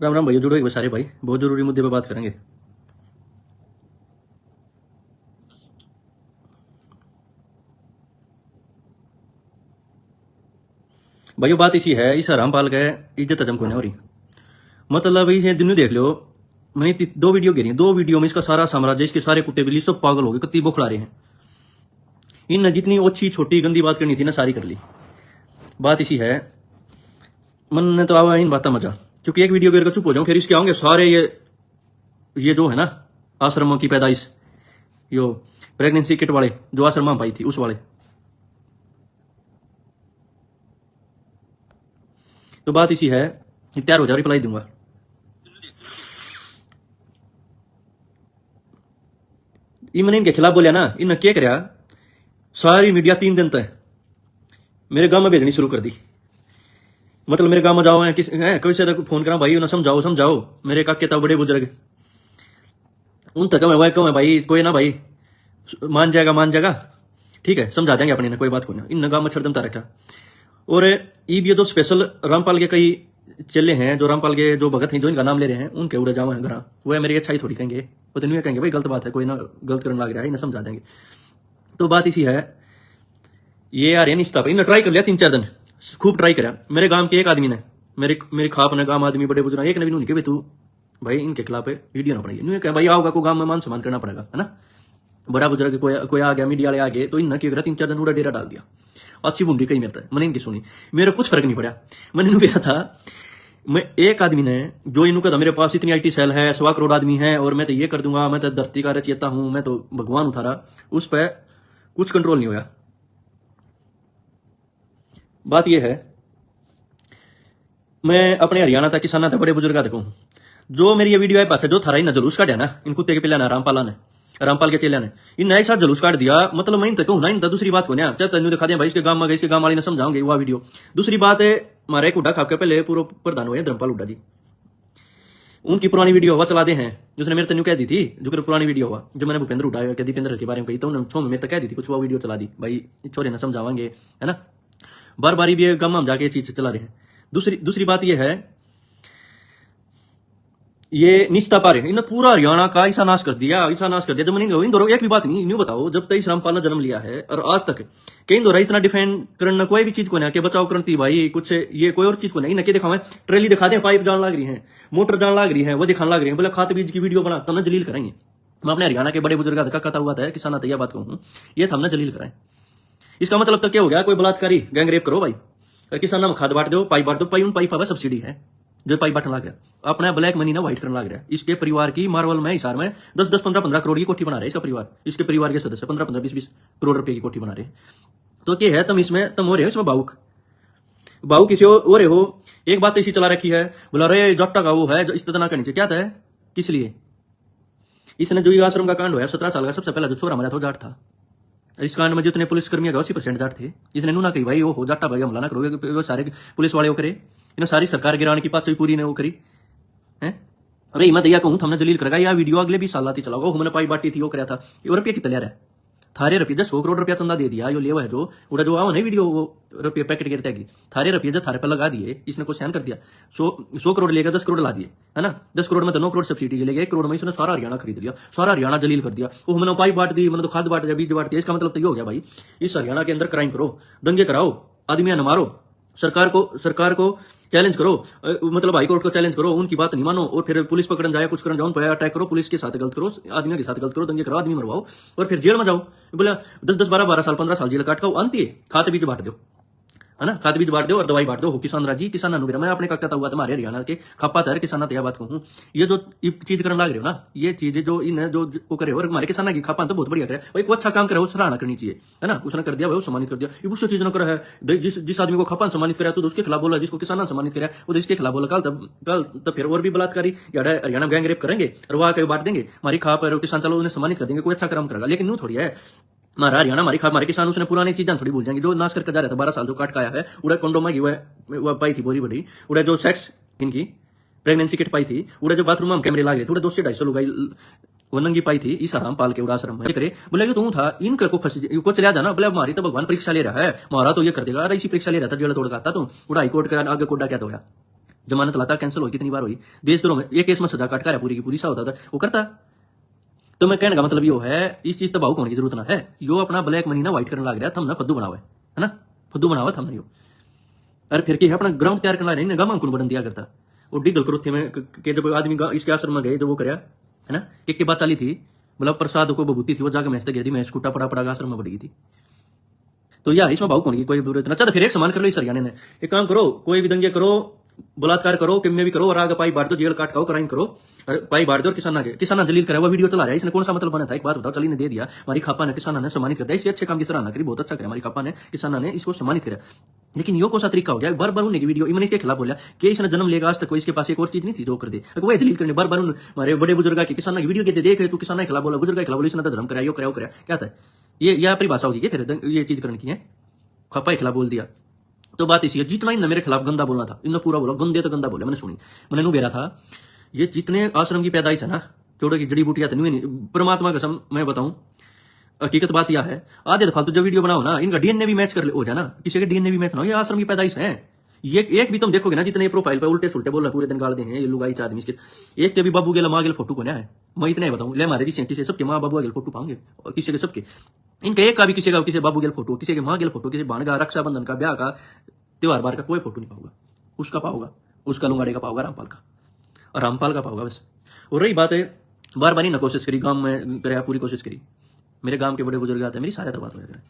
राम राम भैया, जुड़ो एक बार सारे भाई, बहुत जरूरी मुद्दे पे बात करेंगे। भाइयों बात इसी है, इस रामपाल का इज्जत हजम को नहीं हो रही। मतलब ये दिन देख लो, मैंने दो वीडियो गिरी, दो वीडियो में इसका सारा साम्राज्य, इसके सारे कुत्ते बिल्ली सब पागल हो गए, कत्ती बोखला रहे हैं। इन जितनी ओछी छोटी गंदी बात करनी थी ना, सारी कर ली। बात इसी है, मन ने तो आवा इन बात मजा, क्योंकि एक वीडियो गिर कर चुप हो जाऊं, फिर इसके आएंगे सारे ये जो है ना आश्रमों की पैदाइश, यो प्रेगनेंसी किट वाले जो आश्रम में पाई थी उस वाले। तो बात इसी है, तैयार हो जाओ, रिप्लाई दूंगा। मैंने इनके खिलाफ बोलिया ना, इन क्या कराया, सारी मीडिया 3 दिन तक मेरे गांव में भेजनी शुरू कर दी। मतलब मेरे गांव में जाओ है, कोई से फोन करा भाई, उन्हें समझाओ समझाओ, मेरे काके था बड़े बुजुर्ग, उन तक मैं कहूँ भाई कोई ना भाई मान जाएगा, ठीक है समझा देंगे अपने, कोई बात को ना। इन गांव में छड़दमता रखा। और ये जो स्पेशल रामपाल के कई चेले हैं, जो रामपाल के जो भगत हैं, जो इनका नाम ले रहे हैं, उनके उड़े जावा है घर, वो मेरी अच्छाई थोड़ी कहेंगे, वो तो नहीं कहेंगे भाई गलत बात है, कोई ना गलत करने लग रहा है, इन्हें समझा देंगे। तो बात इसी है, ये यार नहीं स्टाफ, इन्हें ट्राई कर लिया 3-4 दिन, खूब ट्राई करा। मेरे गांव के एक आदमी ने, मेरे खाप ने गांव आदमी बड़े बुजुर्ग, एक ने भी नहीं कहे तू भाई इनके खिलाफ वीडियो ना पड़ेगी, नहीं कहा भाई आओगा को गांव में मान सम्मान करना पड़ेगा, है ना। बड़ा बुजुर्ग कोई आ गया, मीडिया वाले आ गए, तो इन्हें क्या करा, 3-4 दिन उड़ा डेरा डाल दिया। अच्छी बूंदी कही मेरे तक, मैंने इनकी सुनी, मेरा कुछ फर्क नहीं पड़ा। मैंने इन्हों कहा था, मैं एक आदमी ने जो इन्हों का मेरे पास इतनी IT सेल है, 100 करोड़ आदमी है, और मैं तो ये कर दूंगा, मैं तो धरती का रचयिता हूं, मैं तो भगवान उठारा, उस पर कुछ कंट्रोल नहीं होया। बात यह है, मैं अपने हरियाणा तक किसाना था बड़े बुजुर्ग देखूं, जो मेरी ये वीडियो है पाछा जो थारा इन जुलूस काटा ना, इन कुत्ते के पिला ना रामपाला ने, रामपाल के चेला ने, इन नए साथ जुलूस काट दिया। मतलब मैं इन तक ना, इन दूसरी बात को ना, चाहे तेन दिखा दें भाई इसके गांव में गए, इसके गांव वाले ने समझाओगे वह वीडियो। दूसरी बात है, हमारे एक उड्डा खाप के पहले पूर्व प्रधान हुए धर्मपाल हुड्डा जी, उनकी पुरानी वीडियो हुआ चला दे हैं, जिसने मेरे तनु कह दी थी, जो पुरानी वीडियो हुआ, जो मैंने भूपेंद्र हुड्डा के दीपेंद्र के बारे में कही, तो उन्होंने मेरे तक कह दी थी, कुछ वो वीडियो चला दी भाई, छोरे ना समझावाएंगे, है ना। बार बार भी गांव में हम जाके ये चीज चला रहे हैं। दूसरी बात यह है, ये निस्ता पा रहे, इन्होंने पूरा हरियाणा का ऐसा नाश कर दिया, जब मैंने इन दोनों एक भी बात नहीं बताओ, जब तक इस रामपाल ने जन्म लिया है और आज तक कई दोरा इतना डिफेंड करना कोई भी चीज को ना, कि बचाव करती भाई कुछ ये कोई और चीज को नहीं, इन्हें दिखावे, ट्रेली दिखा दे, पाइप जान लग रही है, मोटर जान लग रही है, वो दिखाने लग रही है, बोले खाद बीज की वीडियो बना, तब जलील कराएंगे। मैं अपने हरियाणा के बड़े बुजुर्ग का कथा हुआ था, किसान यह बात कहूँ, ये थमने जलील कराएं। इसका मतलब तक क्या हो गया, कोई बलात्कारी गैंग रेप करो भाई, किसान में खाद बांट दो, पाइप बांट दो, पाई उन पाइप सब्सिडी है जो पाइप बांटने लग रहा, अपना ब्लैक मनी ना व्हाइट करने लग रहा है। इसके परिवार की मार्वल में हिसार में 10-15 करोड़ की कोठी बना रहे हैं इसका परिवार, इसके परिवार के सदस्य 15-20 करोड़ रुपए की कोठी बना रहे हैं। तो क्या है, तुम हो रहे हो इसमें भावुक किसी हो रहे हो। एक बात इसी चला रखी है, बोला रे जट्टा का वो है जो इस तरह करनी चाहिए, क्या था किस लिए इसने जो आश्रम का कांड हुआ 17 साल का, सबसे पहला जो छोरा मरा था जाट था। इस कांड में जितने पुलिसकर्मी है 80% जाट थे। इसने नूना कही भाई हो जाटा भाई हमला ना करोगे, वो सारे पुलिस वाले वो करे, इन्हें सारी सरकार गिराने की बात पूरी ने वो करी है। अरे मैं दैया कहूं हमने जलील करेगा, यह वीडियो अगले 20 साल आती चलाओ, हमने पाई बाटी थी वो कराया था, ये रुपये कितने रहा है थारे रुपये, 100 करोड़ रुपया चंदा दे दिया, यो ले है जो उड़ा जो आओ नहीं वीडियो, वो रुपये पैकेट गिरता है थारे रुपये जो थारे पर लगा दिए, इसने को सहन कर दिया। 100 करोड़ लेगा, 10 करोड़ ला दिए, है ना, 10 करोड़ में तो 9 करोड़ सब्सिडी ले गए, 1 करोड़ में इसने सारा हरियाणा खरीद लिया, सारा हरियाणा जलील कर दिया। वो हमने पाइप बांट दी, मैंने तो खाद बांट दिया, बीज बांट दिया। इसका मतलब तो ये हो गया भाई, इस हरियाणा के अंदर क्राइम करो, दंगे कराओ, आदमियां न मारो, सरकार को चैलेंज करो, मतलब हाई कोर्ट को चैलेंज करो, उनकी बात नहीं मानो, और फिर पुलिस पकड़न जाए, कुछ करन जाओ, उन पर अटैक करो, पुलिस के साथ गलत करो, आदमियों के साथ गलत करो, दंगे कराओ, आदमी मरवाओ, और फिर जेल में जाओ। बोला 10-10, 12-12 साल, 15 साल जेल काट खाओ, अंत खाते बीज बांट दो, है ना, खाद बीज बांट दो और दवाई बांट दो, हो किसान राजी किसान अनुग्रह। मैं अपने काका हुआ तुम्हारे हरियाणा के खापा तर किसान तैयार बात कहूँ, ये जो चीज करने लग रहे हो ना, ये चीज जो इन जो वो करे और हमारे किसान की खापा तो बहुत बढ़िया करे भाई, को अच्छा काम करे वो सराहना करनी चाहिए, है ना। उसने कर दिया भाई, वो सम्मानित कर दिया, ये उससे चीज न करा है, जिस आदमी को खापा सम्मानित कराया तो उसके खिलाफ बोला, जिसको किसान सम्मानित कराया वो इसके खिलाफ बोला, कल तो फिर और भी बलात्कारी हरियाणा गैंग रेप करेंगे और वहां कहीं बांट देंगे, हमारी खाप किसान चलो उन्हें सम्मानित कर देंगे, कोई अच्छा काम करेगा। लेकिन यूं थोड़ी है, हमारा हरियाणा हमारे किसान उसने पुरानी चीजें थोड़ी भूल जाएंगे, जो नाश करके जा रहा था 12 साल जो काट काया है, उड़ा कंडोमा की वह पाई थी बोरी बड़ी, उड़ा जो सेक्स इनकी प्रेगनेंसी किट पाई थी, उड़ा जो बाथरूम में कैमरे लागे थे, उड़ा 200-250 लोग वो नंगी पाई थी, इस रामपाल के उड़ाश्रम में करे। बोले कि तू था इनका को चला जाना, बोले हमारी तो भगवान परीक्षा ले रहा है, हमारा तो ये कर देगा, इसी परीक्षा ले रहा था, जेल तोड़ का था, तो उड़ा हाईकोर्ट का आगे कोडा क्या तो जमानत लाता, कैंसिल हुई, कितनी बार हुई देशद्रोह में, एक केस में सजा काट कर पूरी की पूरी सा होता था, वो करता। तो मैं कहने का मतलब यो है, इस चीज तबाह होने की जरूरत ना है। यो अपना ब्लैक मनी ना व्हाइट करने लग रहा है, हमने फद्दू बनावा है ना, फद्दू बनावा हमने यो। अरे फिर अपना ग्राउंड तैयार करना रही गम हमको बदन दिया करता। वो डिगल करो थे में के जब आदमी इसके आश्रम में गए, जब वो करया है ना, के बात चली थी, मतलब प्रसाद को बबूती थी, वो जाकर महस तक गई थी, महस कुटा पड़ा पड़ा आश्रम में बढ़ गई थी। तो या इसमें भाव होने की कोई जरूरत ना। चल फिर एक समान कर लो इस हरियाणा ने, एक काम करो, कोई भी दंगे करो, बलात्कार करो, किम भी करो, और आगे पाई बांट दो, जेल काट खाओ, क्राइम करो, और पाई बांट दो, और किसाना जलील करा, वो वीडियो चला रहा है, इसने कौन सा मतलब बना था, एक बात बताओ। चली ने दे दिया, हमारी खापा ने किसाना ने सम्मानित कर दिया, इससे अच्छे काम की सराहना करी, बहुत अच्छा करा हमारी खापा ने, किसाना ने इसको सम्मानित करा। लेकिन यो कौन सा तरीका हो गया, बार बार उन्हें वीडियो इमन इसके खिलाफ बोला कि इसने जन्म लेगा आज तक कोई इसके पास एक और चीज नहीं थी जो कर दे, वो जलील करने बार बार हमारे बड़े बुजुर्ग के किसान की वीडियो के देख तू किसान के खिलाफ बोला, बुजुर्ग के खिलाफ बोला, इसने धर्म कराया, यो कराया क्या था ये अपनी भाषा होगी फिर ये चीज करने की है, खापा के खिलाफ बोल दिया। तो बात इसी है, जितना इनने मेरे खिलाफ गंदा बोलना था, इनने पूरा बोला, गंदे तो गंदा बोला, मैंने सुनी, मैंने बेरा था। ये जितने आश्रम की पैदाइश है ना, छोड़ो की जड़ी बूटियां नहीं, परमात्मा कसम मैं बताऊं, हकीकत बात यह है, आधे दफा तो जब वीडियो बनाओ ना, इनका डीएनए भी मैच कर हो जाए ना, किसी का डीएनए भी मैच ना हो, ये आश्रम की पैदाइश है। ये एक भी तुम देखोगे ना, जितने प्रोफाइल पे उल्टे सुल्टे बोल रहे पूरे दिन गाल दे हैं ये लुगाई आदमी इसके, एक के भी बाबू गेला माँ गेल फोटो को ना है, मैं इतना ही बताऊं, ले हमारे जी सबके माँ बाबू गेल फोटो पाएंगे, और किसी के सबके, इनका एक का भी किसी का किसी बाबू गेल फोटो, किसी के माँ गेल फोटो, किसी बाण का, रक्षाबंधन का, ब्याह का, त्योहार बार का कोई फोटो नहीं पाऊंगा, उसका पाऊंगा, उसका लुंगाड़े का पाऊंगा, रामपाल का, और रामपाल का पाऊंगा बस। और रही बात है, बार बार ही ना कोशिश करी, गांव में कराया पूरी कोशिश करी, मेरे गांव के बड़े बुजुर्ग आते हैं, मेरी सारे बात हो जाए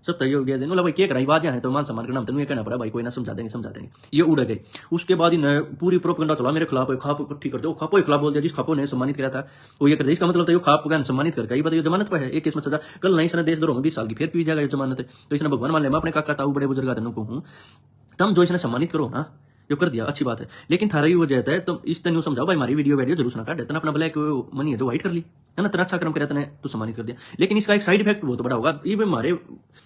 सब तय हो गया, मतलब भाई क्या कराई बात है, तो मान सम्मान करना तेन कहना पड़ा, भाई कोई ना समझा देंगे, ये उड़ गए। उसके बाद ही पूरी प्रोपेगेंडा चला मेरे खिलाफ, खाप इकट्ठी कर दो, खापो के खिलाफ बोल दिया, जिस खापो ने सम्मानित किया था वो ये कर दिया, इसका मतलब था खाप को सम्मानित करके, ये बताइए जमानत पर है, एक केस में सजा, कल नहीं इसने देशद्रोह में 20 साल की फिर पी जाएगा ये जमानत है, तो इसने भगवान मान लिया, मैं अपने काका ताऊ बड़े बुजुर्ग आते को हूँ, तम जो इसने सम्मानित करो ना, जो कर दिया अच्छी बात है, लेकिन थारा ही वो जाता है, तुम इस तरह समझाओ भाई हमारी वीडियो जरूर ना काट देता, अपना ब्लैक मनी है जो व्हाइट कर ली है ना, तेरा अच्छा कर्म कराया तने तो सम्मानित कर दिया। लेकिन इसका एक साइड इफेक्ट बहुत बड़ा होगा, ये हमारे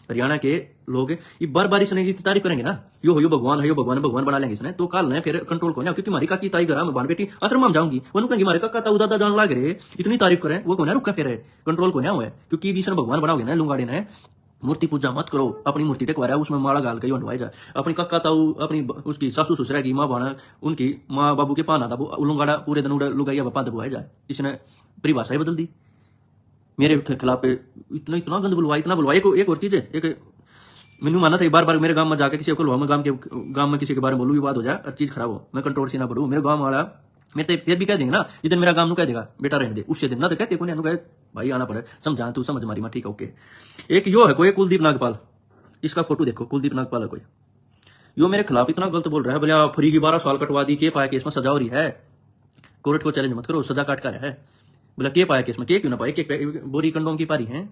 हरियाणा के लोग ये बार बार इसने तारीफ करेंगे ना, यो भगवान है, यो भगवान बना लेंगे इसने, तो काल ने फिर कंट्रोल को ना, क्योंकि हमारी काकी ताई घर में बान बेटी आश्रम में जाऊंगी, वो कहेंगे हमारे काका ताऊ दादा जान लाग रहे, इतनी तारीफ करें, वो को ना रुका फिर कंट्रोल को ना हुआ, क्योंकि इसने भगवान बनाओगे ना लुंगाड़े ने, मूर्ति पूजा मत करो, अपनी मूर्ति टेकवा रहा है उसमें माला गाल के हंडवाई जाए, अपनी कक्का ताऊ, अपनी उसकी सासू ससुरा की माँ बाना, उनकी माँ बाबू के पाना दबो, लुंगाड़ा पूरे दिन लुगाइया बापा दबुआई जाए, इसने परिभाषा ही बदल दी मेरे खिलाफ, इतना इतना गंद बुलवाई, इतना बुलवाई। एक और चीज है, एक मैंने माना था बार बार मेरे गांव में जाकर किसी को मैं गांव में किसी के बारे में बोलूँ भी बात हो जाए और चीज खराब हो, मैं कंट्रोवर्सी ना बढ़ू, मेरे गांव वाला मेरे फिर भी कह देंगे ना, जिस दिन मेरा गांव कह देगा बेटा रहने दे, उससे दिन ना तो कहते को कहे भाई आना पड़े, समझा तू समझ मारी मैं, ठीक है ओके। एक यो है कोई कुलदीप नागपाल, इसका फोटो देखो, कुलदीप नागपाल है कोई, यो मेरे खिलाफ इतना गलत बोल रहा है, बोले फ्री की 12 साल कटवा दी, के पाया केस में सजा हो रही है, कोर्ट को चैलेंज मत करो, सजा काट कर है, बोला के पाया केस में, के क्यों ना पाए, के बोरी कंडोम की पारी है,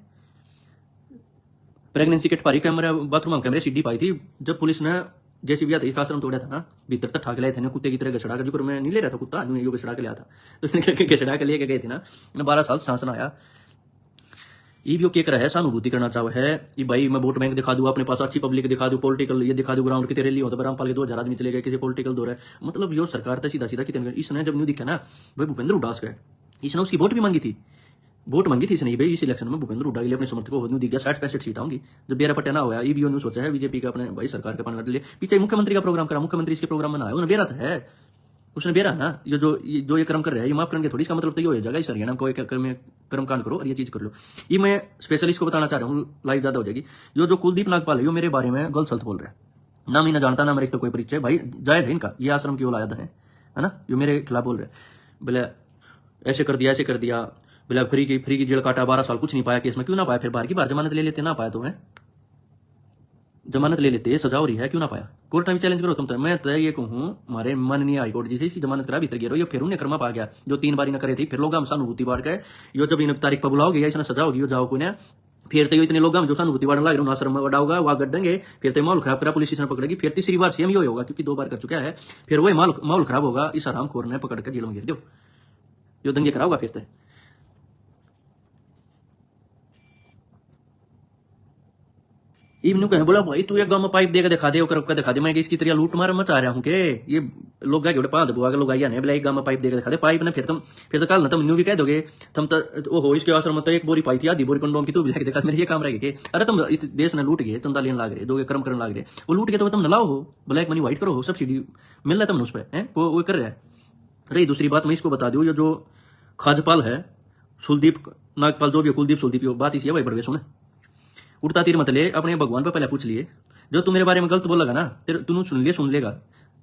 प्रेगनेंसी किट पारी, कैमरा बाथरूम में कैमरे सीडी पाई थी, जब पुलिस ने जैसे भी आता आश्रम तोड़ा था ना, भीतर तक ठाक लाए थे ना, कुत्ते की तरह घसड़ा का, जो मैं नहीं ले रहा था कुत्ता, यो घसड़ा के लिया था, तो घसड़ा के लेके गए थे ना, 12 साल शासन आया। ये भी क्या है, सहानुभूति करना चाहे है कि भाई मैं वोट बैंक दिखा दूं, अपने पास अच्छी पब्लिक दिखा दूं, पॉलिटिकल ये दिखा दूं, ग्राउंड की तेरे लिए होता है, रामपाल के 2000 आदमी चले गए, किसी पॉलिटिकल दौर है, मतलब यो सरकार था सीधा सीधा कितने, इसने जब न्यू दिखा ना भाई भूपेंद्र उडास गए, इसने उसकी वोट भी मांगी थी, वोट मांगी थी इसने भाई, इस इलेक्शन में भूपेंद्र हुड्डा के लिए अपने समर्थकों को दिख गया 60-65 सीट आऊंगी, जब बेरा पट्टा ना हुआ, ईवीओ ने सोचा है बीजेपी का अपने भाई सरकार के पाने के लिए, पीछे मुख्यमंत्री का प्रोग्राम करा, मुख्यमंत्री इसके प्रोग्राम में ना आया, उन्हें बेरा था है, उसने बेरा ना, ये जो ये कर्म कर रहा है ये माफ करेंगे थोड़ी, इसका मतलब तो ये हो जाएगा इस हरियाणा को कर्म कांड करो और ये चीज कर लो। ये मैं स्पेशलिस्ट को बताना चाह रहा हूँ, लाइव ज्यादा हो जाएगी। जो कुलदीप नागपाल है यो मेरे बारे में गलत सल्त बोल रहा है, ना मैं ना जानता ना मेरे तो कोई परिचय, भाई जायज है इनका, ये आश्रम की औलाद है ना, यो मेरे खिलाफ बोल रहे हैं, बोले ऐसे कर दिया ऐसे कर दिया, बोला फ्री की जेल काटा, 12 साल कुछ नहीं पाया केस में, क्यों ना पाया, फिर बार की बार जमानत ले लेते, ना पाया तो है जमानत ले लेते, सजा हो रही है, क्यों ना पाया, कोर्ट में चैलेंज करो तुम तो, मैं तो ये कहूँ हमारे माननीय हाईकोर्ट जी से इसकी जमानत करा भीतर गिरो, ये फिर उन्हें कर्मा पा गया, जो 3 बार न करे थी, फिर लोग हम सहानुभूति बाढ़ गए, यो जब इन तारीख पर बुलाओगे इसने सजा होगी, जाओ को ना, फिर तो इतने लोग जो सहानुभूति बाढ़ लग रहे आश्रम में वडाओगा, वहां गड्ढेंगे, फिर तो माहौल खराब करा, पुलिस स्टेशन पकड़ेगी, फिर तीसरी बार सेम ही होगा, क्योंकि 2 बार कर चुका है, फिर वही माहौल खराब होगा, इस आराम खोर ने पकड़ कर जेल में गिर दो, जो दंगे कराओगा फिर तो। इब्नू कहे बोला भाई तू एक गांव में पाइप देकर दिखा दे कर दिखा दे मैं कि इसकी तरह लूट मार मचा रहा हूँ के ये लोग गए पाँच बुआ के लोग आइया ने बोला एक गांव में पाइप देकर दिखा दे पाइप ने फिर तो कल ना तुम न्यू भी कह दोगे तुम तो ओहो इसके आश्रम में तो एक बोरी पाई थी आधी बोरी कंडोम की तू भी जाके दिखा मेरे ये काम रहेगा के अरे तुम देश ने लूट गए तुम लेन लाग रहे दो कर्म करने लाग रहे वो लूट गए तो तुम नलाओ हो ब्लैक मनी व्हाइट करो हो सब्सिडी मिल रहा है तुमने उस पर है वो कर रहा है। रही दूसरी बात मैं इसको बता दूं ये जो खाजपाल है सुलदीप नागपाल जो भी कुलदीप सुलदीप बात इसी है भाई बड़वे सुने उड़ता तीर मत ले अपने भगवान पे पहले पूछ लिए जो तू मेरे बारे में गलत बोलेगा ना तेरे तू सुन लेगा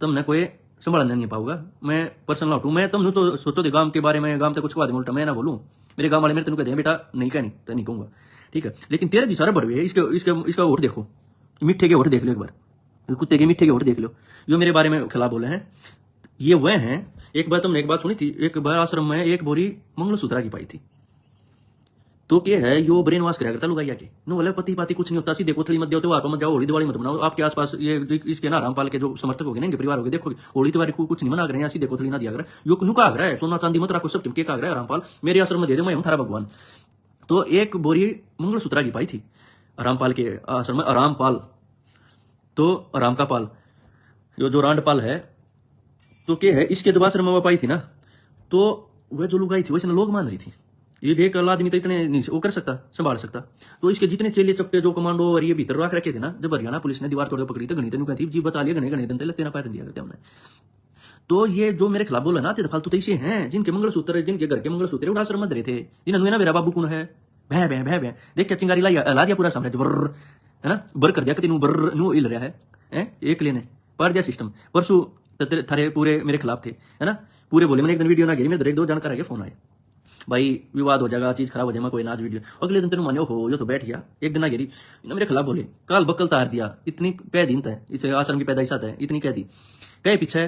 तुमने कोई संभालना नहीं पाऊंगा मैं पर्सनल आउट हूँ मैं तुम तो सोचो दे गांव के बारे में गांव तक कुछ कहा दे उल्टा मैं ना बोलूँ मेरे गांव वाले मेरे तेन कहते हैं बेटा नहीं कहनी तो नहीं कहूंगा ठीक है लेकिन तेरे जी सारे बड़वे इसका वोट देखो मिठे के वोट देख लो एक बार कुत्ते के मिठे के वोट देख लो जो मेरे बारे में खिलाफ बोले हैं ये वह हैं। एक बार तुमने एक बात सुनी थी एक बार आश्रम में एक बोरी मंगलसूत्रा की पाई थी तो क्या है यो ब्रेन वॉश कराया करता लुगाइया के नो बोले पति पाती कुछ नहीं होता सीधे कोथड़ी मत दो आप मत जाओ होली दिवाली मत बनाओ आपके आसपास ये इसके ना रामपाल के जो समर्थक हो गए ना इनके परिवार हो गए देखो होली दिवाली को कुछ नहीं मना रहे हैं सीधे कोथड़ी ना दिया कर यो नुका आ रहा है सोना चांदी मत रखो सब टिमके का रहा है रामपाल मेरे आश्रम में दे दो मैं हूँ थारा भगवान। तो एक बोरी मंगलसूत्रा की पाई थी रामपाल के आश्रम में रामपाल तो राम का पाल जो रांडपाल है तो क्या है इसके जब आश्रम में वो पाई थी ना तो वह जो लुगाई थी वैसे लोग मान रही थी ये भी एक आदमी तो इतने नहीं वो कर सकता संभाल सकता तो इसके जितने चेले चप्पे जो कमांडो और ये भीतर रख रखे थे ना जब हरियाणा पुलिस ने दीवार तोड़ पकड़ी तो गणित कहती जी बता लिया गणे दिन तेना पैर दिया करते हमने। तो ये जो मेरे खिलाफ बोला ना तो फालतू तो इसे हैं जिनके मंगलसूत्र जिनके घर के मंगलसूत्र उड़ा आश्रम में रहे थे जिन्होंने ना मेरा बाबू कौन है भै भै भै भै देख क्या चिंगारी ला दिया पूरा सामने बर्र है ना बर कर दिया कि तेन बर्र नु हिल रहा है एक लेने पार दिया सिस्टम परसों थारे पूरे मेरे खिलाफ थे है ना पूरे बोले मैंने एक दिन वीडियो ना गिरी मेरे एक दो जानकार आगे फोन आए भाई विवाद हो जाएगा चीज खराब हो जाएगा कोई नाच वीडियो अगले दिन तेन मानो हो यो तो बैठ गया एक दिन ना गिरी मेरे खिलाफ बोले काल बकल तार दिया इतनी कह दी इसे आश्रम की पैदाइश आता है इतनी कह दी कहे पीछे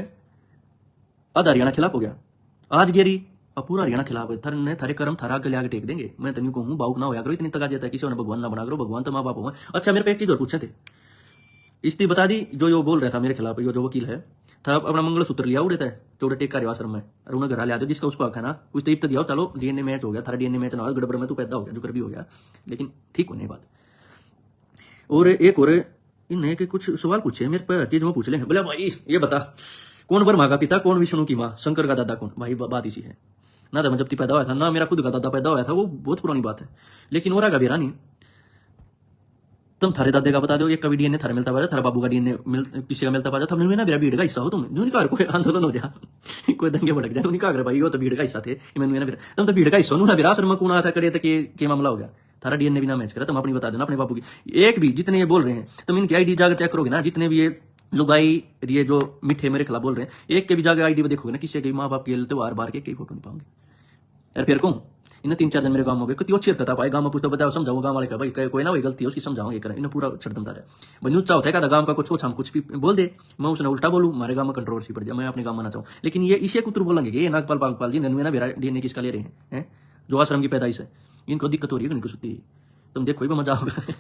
आधा हरियाणा खिलाफ हो गया आज गिरी और पूरा हरियाणा खिलाफ है थारे कर्म थारा गले आगे टेक देंगे मैं तनु कहूँ बाउक ना होया करो इतनी तक जाता है किसी ने भगवान ना बना करो भगवान तो माँ बाप होगा। अच्छा मेरे पे एक चीज और पूछे थे इसकी बता दी जो बोल रहा था मेरे खिलाफ जो वकील है था अपना मंगलसूत्र लिया उड़े था चौड़े टेक का आश्रम में और उन्हें घर ले आते जिसका उसको आखा ना कुछ तो दिया चलो डीएनए मैच हो गया थारा डीएनए मैच ना गड़बड़ में तू पैदा हो गया जो कर भी हो गया लेकिन ठीक होने बात। और एक और इन्हें के कुछ सवाल पूछे मेरे पे चीज में पूछ ले बोला भाई ये बता कौन ब्रह्मा का पिता कौन विष्णु की माँ शंकर का दादा कौन भाई बात इसी है ना था मैं जब पैदा हुआ था ना मेरा खुद का दादा पैदा हुआ था वो बहुत पुरानी बात है लेकिन और का बेरा नहीं तुम थारे दादे का बता दो एक का भी डीएनए थारे मिलता पाया थारा बाबू का डीएनए किसी का मिलता पाया था ना मेरा भीड़ का हिस्सा हो तुम उनका कोई आंदोलन हो जा कोई दंगे भड़क जाए उनका अगर भाई वो तो भीड़ का हिस्सा थे तुम तो भीड़ का हिस्सा ना मेरा आश्रम में कौन आता करे के मामला हो गया थारा डीएनए भी ना मैच करा तुम अपनी बता देना अपने बाबू की एक भी जितने ये बोल रहे हैं तुम इनकी आईडी जाकर चेक करोगे ना जितने भी ये लुगाई ये जो मिठे मेरे खिलाफ बोल रहे हैं एक के भी जाकर आईडी में देखोगे ना किसी के माँ बाप के त्योहार बार के फोटो नहीं पाओगे यार फिर कहूँ इन 3-4 दिन मेरे गांव में गए कितनी अच्छी हरकत पाए गांव में पूछता बताओ समझाओ गांव वाले का भाई कोई ना वही गलती है उसकी समझाओ ये करें इन्हें पूरा छड़दमता है भाई न्यूज चाहता है गांव का कुछ हम कुछ भी बोल दे मैं उसने उल्टा बोलूँ हमारे गांव में कंट्रोवर्सी पड़ जाए मैं अपने गांव में ना चाहूँ लेकिन ये इसे कुत्र बोलेंगे ये नागपाल पागपाल जी नन्वे ना मेरा डीएनए किसका ले रहे हैं जो आश्रम की पैदाइश है इनको दिक्कत हो रही है इनको सुती तुम देखो ही मजा होगा।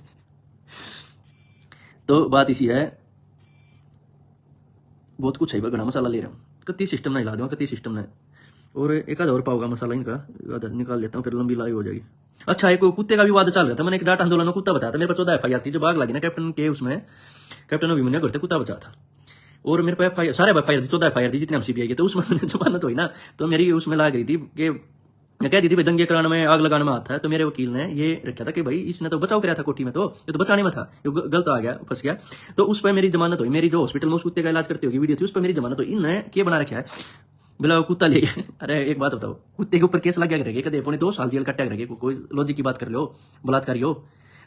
तो बात इसी है बहुत कुछ है घना मसाला ले रहा हूँ कति सिस्टम ना हिला दूंगा कति सिस्टम ना और एक आधा और पाऊंगा मसाला इनका निकाल लेता हूँ फिर लंबी लाई हो जाएगी। अच्छा एक कुत्ते का विवाद चल रहा था मैंने एक डाट आंदोलन में कुत्ता बताया था मेरे पास 14 FIR थी जब आग लगी ना कैप्टन के उसमें कैप्टन अभिमन्यु घर से कुत्ता बचा था और मेरे पास FIR सारे FIR थी 14 FIR थी जितने हम CBI के तो उसमें जमानत हुई ना तो मेरी उसमें लाग रही थी कि कहती थी भाई दंगे कराने में आग लगाने में आता है तो मेरे वकील ने ये रखा था कि भाई इसने तो बचाव कराया था कोठी में तो ये तो बचाने में था ये गलत आ गया फंस गया तो उस पर मेरी जमानत हुई मेरी जो हॉस्पिटल में उस कुत्ते का इलाज करती होगी वीडियो थी उस पर मेरी जमानत हुई इनने क्या बना रखा है बोला कुत्ता ले गया। अरे एक बात बताओ कुत्ते के ऊपर केस लग गया करेगा कदे पौने 2 साल जेल कट्टा करेगा कोई लॉजिक की बात कर लो बलात्कारी हो।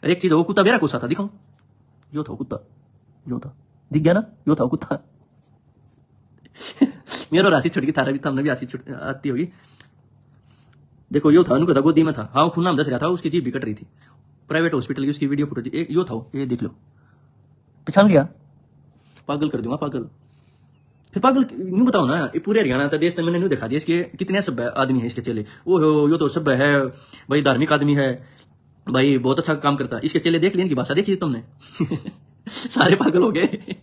अरे एक चीज हो कुत्ता मेरा कुछ था दिखाऊं यो था कुत्ता यो था दिख गया ना यो था कुत्ता मेरा राशि छुट गई थारा भी था भी राशि आती होगी देखो यो था उनका गोदी में था हाँ खून नाम दस रहा था उसकी जीभ भी कट रही थी प्राइवेट हॉस्पिटल की उसकी वीडियो फुटेज एक यो था ये देख लो पहचान लिया पागल कर दूंगा पागल फिर पागल यूं बताओ ना ये पूरे हरियाणा था देश ने मैंने न्यू दिखा दिया इसके कितने सभ्य आदमी है इसके चेले ओ यो तो सभ्य है भाई धार्मिक आदमी है भाई बहुत अच्छा काम करता है इसके चेले देख ली इनकी भाषा देखी तुमने सारे पागल हो गए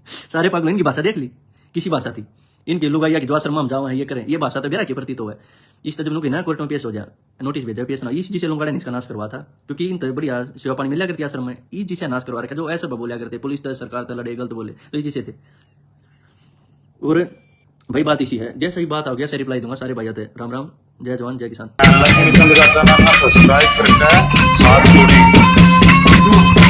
सारे पागल इनकी भाषा देख ली किसी भाषा थी इनके लुगाइया की जो आश्रम हम जाओ हैं ये करें, ये भाषा तो बेरा की प्रतीत हो है। इस तजम नुकी ना कोर्ट में पेश हो जा, नोटिस भेजा पेश ना इस जिसे लोगों ने इसका नाश करवा था, क्योंकि इन तो बढ़िया सेवा पानी मिला करती आश्रम में, इस जिसे नाश करवा रखा जो ऐसा बोला करते पुलिस तो सरकार तो लड़े गलत बोले तो इस जिसे थे। और भाई बात इसी है, जैसे ही बात आ गया ऐसे रिप्लाई दूंगा सारे भाई आते। राम राम, जय जवान जय किसान। सब्सक्राइब करके साथ जुड़ी।